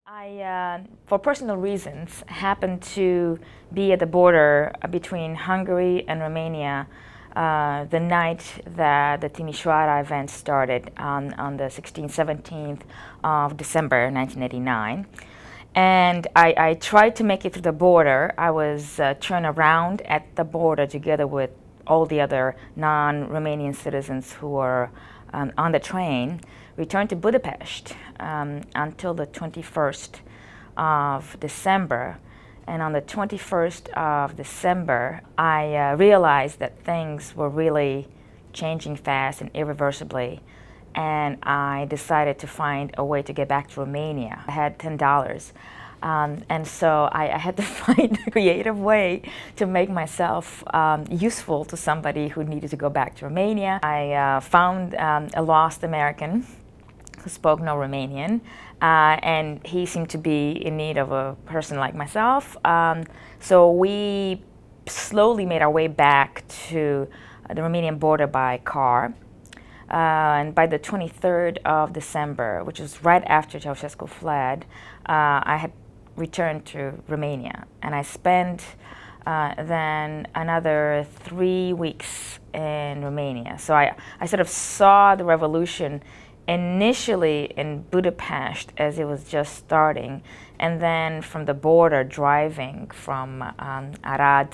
For personal reasons, happened to be at the border between Hungary and Romania the night that the Timișoara event started on the 16th, 17th of December 1989. And I tried to make it through the border. I was turned around at the border together with all the other non-Romanian citizens who were on the train, returned to Budapest until the 21st of December. And on the 21st of December, I realized that things were really changing fast and irreversibly. And I decided to find a way to get back to Romania. I had $10. And so I had to find a creative way to make myself useful to somebody who needed to go back to Romania. I found a lost American who spoke no Romanian, and he seemed to be in need of a person like myself. So we slowly made our way back to the Romanian border by car. And by the 23rd of December, which was right after Ceausescu fled, I had returned to Romania. And I spent then another 3 weeks in Romania. So I sort of saw the revolution initially in Budapest as it was just starting, and then from the border driving from Arad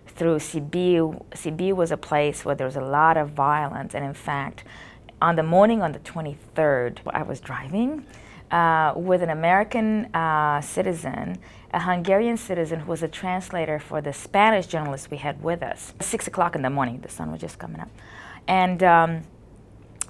through Sibiu. Sibiu was a place where there was a lot of violence, and in fact, on the morning on the 23rd, I was driving with an American citizen, a Hungarian citizen who was a translator for the Spanish journalist we had with us. 6 o'clock in the morning, the sun was just coming up. And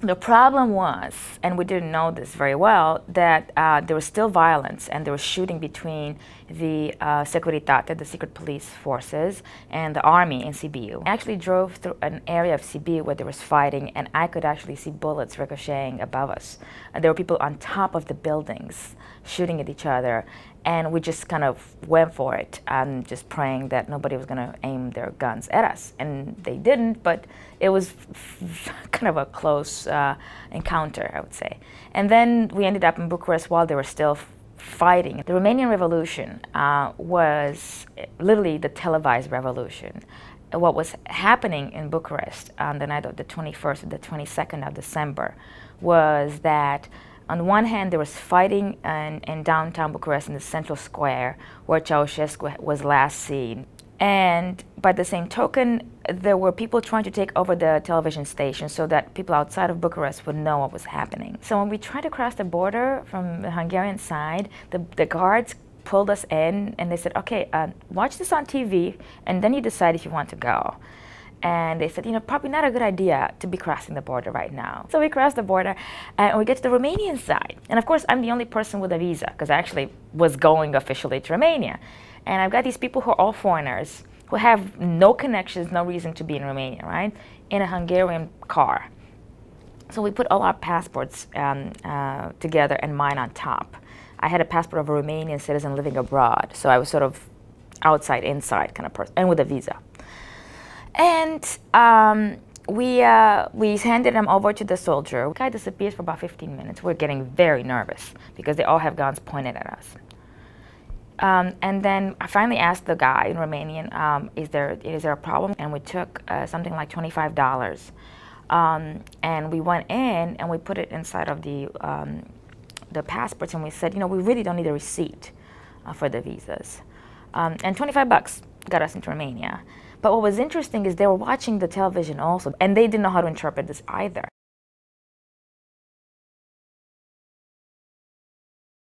the problem was, and we didn't know this very well, that there was still violence and there was shooting between the Securitate, the secret police forces, and the army in Sibiu. I actually drove through an area of Sibiu where there was fighting, and I could actually see bullets ricocheting above us. And there were people on top of the buildings shooting at each other, and we just kind of went for it, just praying that nobody was going to aim their guns at us. And they didn't, but it was kind of a close encounter, I would say. And then we ended up in Bucharest while they were still fighting. The Romanian Revolution was literally the televised revolution. What was happening in Bucharest on the night of the 21st and the 22nd of December was that on one hand, there was fighting in downtown Bucharest in the central square where Ceausescu was last seen. And by the same token, there were people trying to take over the television station so that people outside of Bucharest would know what was happening. So when we tried to cross the border from the Hungarian side, the guards pulled us in and they said, okay, watch this on TV and then you decide if you want to go. And they said, you know, probably not a good idea to be crossing the border right now. So we crossed the border and we get to the Romanian side. And of course, I'm the only person with a visa because I actually was going officially to Romania. And I've got these people who are all foreigners who have no connections, no reason to be in Romania, right? In a Hungarian car. So we put all our passports together and mine on top. I had a passport of a Romanian citizen living abroad. So I was sort of outside, inside kind of person, and with a visa. And we handed them over to the soldier. The guy disappears for about 15 minutes. We're getting very nervous because they all have guns pointed at us. And then I finally asked the guy in Romanian, is there a problem? And we took something like $25. And we went in and we put it inside of the passports, and we said, you know, we really don't need a receipt for the visas. And $25 got us into Romania. But what was interesting is they were watching the television also, and they didn't know how to interpret this either.